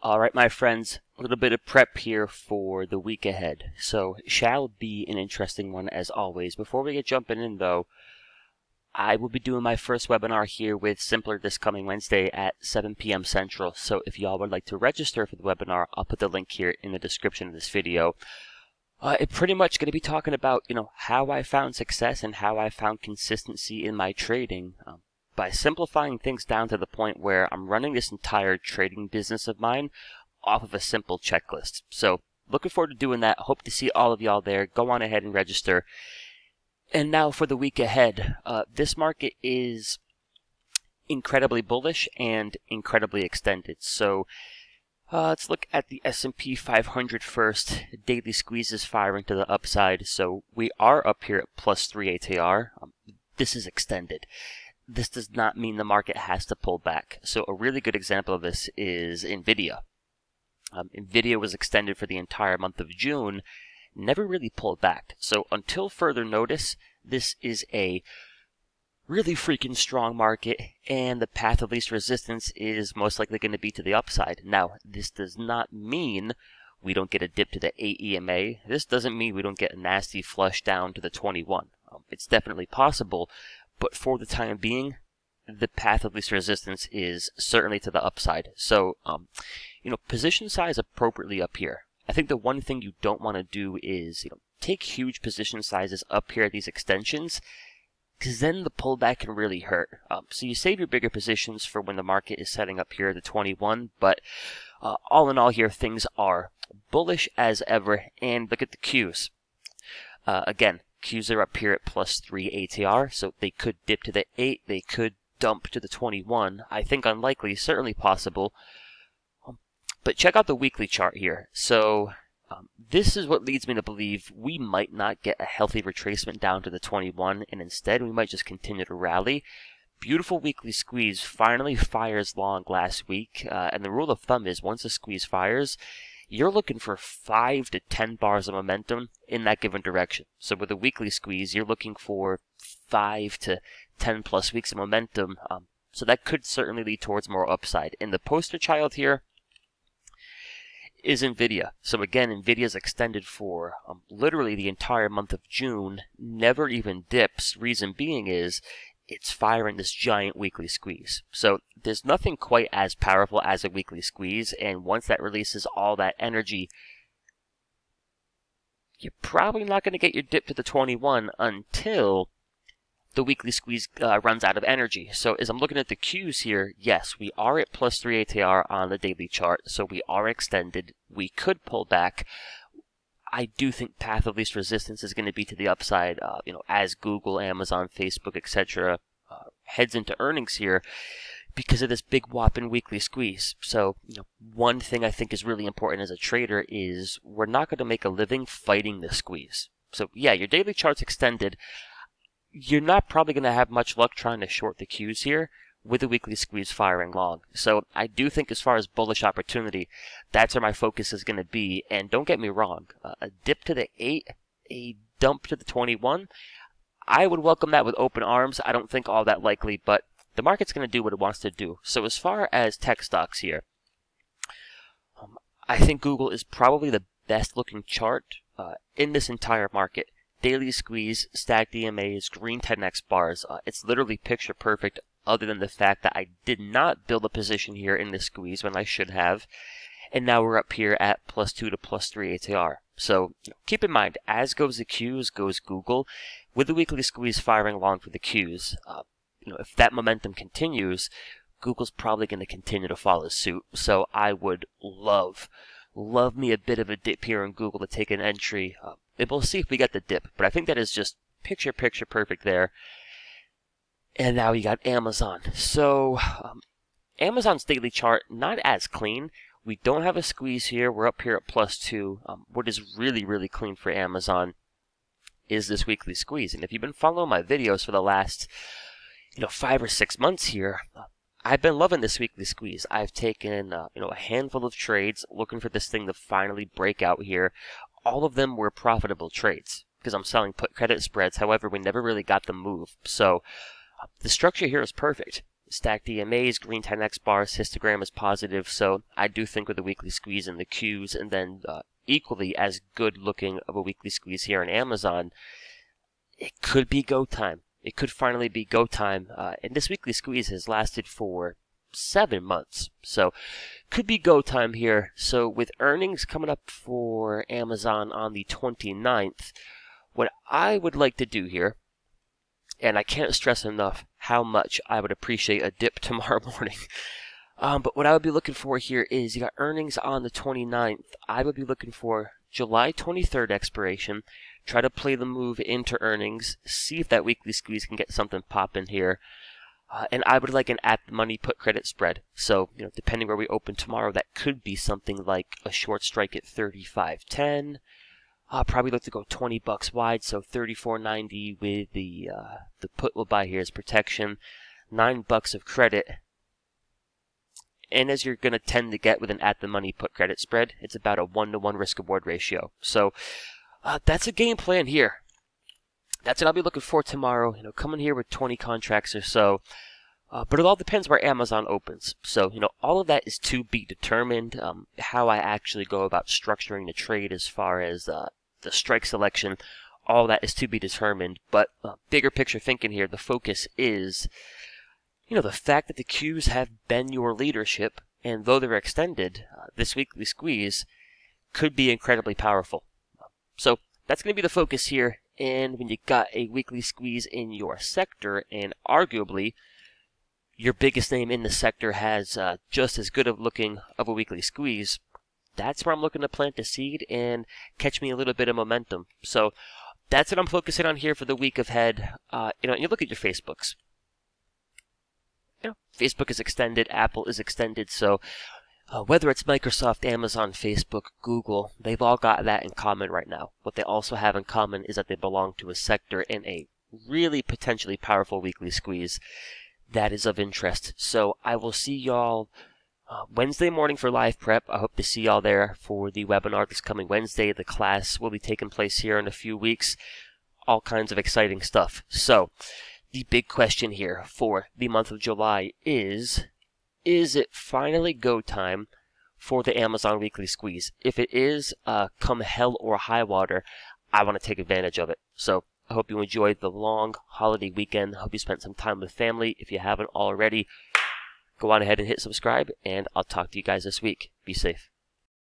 Alright, my friends, a little bit of prep here for the week ahead. So, shall be an interesting one as always. Before we get jumping in though, I will be doing my first webinar here with Simpler this coming Wednesday at 7 p.m. Central. So if y'all would like to register for the webinar, I'll put the link here in the description of this video. It's pretty much going to be talking about, how I found success and how I found consistency in my trading. By simplifying things down to the point where I'm running this entire trading business of mine off of a simple checklist. So, looking forward to doing that. Hope to see all of y'all there. Go on ahead and register. And now for the week ahead. This market is incredibly bullish and incredibly extended. So, let's look at the S&P 500 first. Daily squeezes firing to the upside. So, we are up here at +3 ATR. This is extended. This does not mean the market has to pull back. So a really good example of this is NVIDIA. NVIDIA was extended for the entire month of June, never really pulled back. So until further notice, this is a really freaking strong market, and the path of least resistance is most likely going to be to the upside. Now, this does not mean we don't get a dip to the 8 EMA. This doesn't mean we don't get a nasty flush down to the 21. It's definitely possible. But for the time being, the path of least resistance is certainly to the upside. So, position size appropriately up here. I think the one thing you don't want to do is, take huge position sizes up here at these extensions, because then the pullback can really hurt. So you save your bigger positions for when the market is setting up here at the 21. But all in all here, things are bullish as ever. And look at the Qs. Again, Qs are up here at +3 ATR, so they could dip to the 8, they could dump to the 21. I think unlikely, certainly possible. But check out the weekly chart here. So this is what leads me to believe we might not get a healthy retracement down to the 21, and instead we might just continue to rally. Beautiful weekly squeeze finally fires long last week, and the rule of thumb is once a squeeze fires, you're looking for 5 to 10 bars of momentum in that given direction. So with a weekly squeeze, you're looking for 5 to 10 plus weeks of momentum. So that could certainly lead towards more upside. And the poster child here is NVIDIA. So again, NVIDIA's extended for literally the entire month of June, never even dips. Reason being is it's firing this giant weekly squeeze. So there's nothing quite as powerful as a weekly squeeze, and once that releases all that energy, you're probably not going to get your dip to the 21 until the weekly squeeze runs out of energy. So as I'm looking at the Qs here, yes, we are at +3 ATR on the daily chart, so we are extended. We could pull back. I do think path of least resistance is going to be to the upside, as Google, Amazon, Facebook, etc. Heads into earnings here because of this big whopping weekly squeeze. So, one thing I think is really important as a trader is we're not going to make a living fighting the squeeze. So, yeah, your daily chart's extended. You're not probably going to have much luck trying to short the Qs here with the weekly squeeze firing long. So I do think as far as bullish opportunity, that's where my focus is going to be. And don't get me wrong, a dip to the 8, a dump to the 21, I would welcome that with open arms. I don't think all that likely, but the market's going to do what it wants to do. So as far as tech stocks here, I think Google is probably the best looking chart in this entire market. Daily squeeze, stacked EMAs, green 10x bars. It's literally picture perfect, other than the fact that I did not build a position here in this squeeze when I should have. And now we're up here at +2 to +3 ATR. So keep in mind, as goes the Qs, goes Google. With the weekly squeeze firing long for the Qs, if that momentum continues, Google's probably going to continue to follow suit. So I would love me a bit of a dip here in Google to take an entry. And we'll see if we get the dip, but I think that is just picture perfect there. And now you got Amazon. So Amazon's daily chart, not as clean. We don't have a squeeze here. We're up here at +2. What is really clean for Amazon is this weekly squeeze. And if you've been following my videos for the last 5 or 6 months here, I've been loving this weekly squeeze. I've taken a handful of trades looking for this thing to finally break out here. All of them were profitable trades because I'm selling put credit spreads. However, we never really got the move. So the structure here is perfect. stacked EMAs, green 10x bars, histogram is positive, so I do think with the weekly squeeze in the Qs, and then equally as good looking of a weekly squeeze here on Amazon, it could be go time. It could finally be go time, and this weekly squeeze has lasted for 7 months, so could be go time here. So with earnings coming up for Amazon on the 29th, what I would like to do here, and I can't stress enough how much I would appreciate a dip tomorrow morning. But what I would be looking for here is you got earnings on the 29th. I would be looking for July 23rd expiration. Try to play the move into earnings. See if that weekly squeeze can get something popping here. And I would like an at-the-money put credit spread. So, depending where we open tomorrow, that could be something like a short strike at 35.10. I'll probably look to go $20 wide, so $34.90 with the put we'll buy here as protection, $9 of credit. And as you're going to tend to get with an at-the-money put credit spread, it's about a 1-to-1 risk-reward ratio. So that's a game plan here. That's what I'll be looking for tomorrow. Coming here with 20 contracts or so. But it all depends where Amazon opens. So, all of that is to be determined. How I actually go about structuring the trade as far as the strike selection, all that is to be determined. But bigger picture thinking here, the focus is, the fact that the Qs have been your leadership, and though they're extended, this weekly squeeze could be incredibly powerful. So that's going to be the focus here. And when you got a weekly squeeze in your sector, and arguably your biggest name in the sector has just as good of looking of a weekly squeeze, that's where I'm looking to plant a seed and catch me a little bit of momentum. So that's what I'm focusing on here for the week ahead. And you look at your Facebooks. Facebook is extended, Apple is extended, so whether it's Microsoft, Amazon, Facebook, Google, they've all got that in common right now. What they also have in common is that they belong to a sector in a really potentially powerful weekly squeeze that is of interest. So I will see y'all Wednesday morning for live prep. I hope to see y'all there for the webinar this coming Wednesday. The class will be taking place here in a few weeks. All kinds of exciting stuff. So the big question here for the month of July is it finally go time for the Amazon weekly squeeze? If it is, come hell or high water, I want to take advantage of it. So I hope you enjoyed the long holiday weekend. I hope you spent some time with family. If you haven't already, go on ahead and hit subscribe, and I'll talk to you guys this week. Be safe.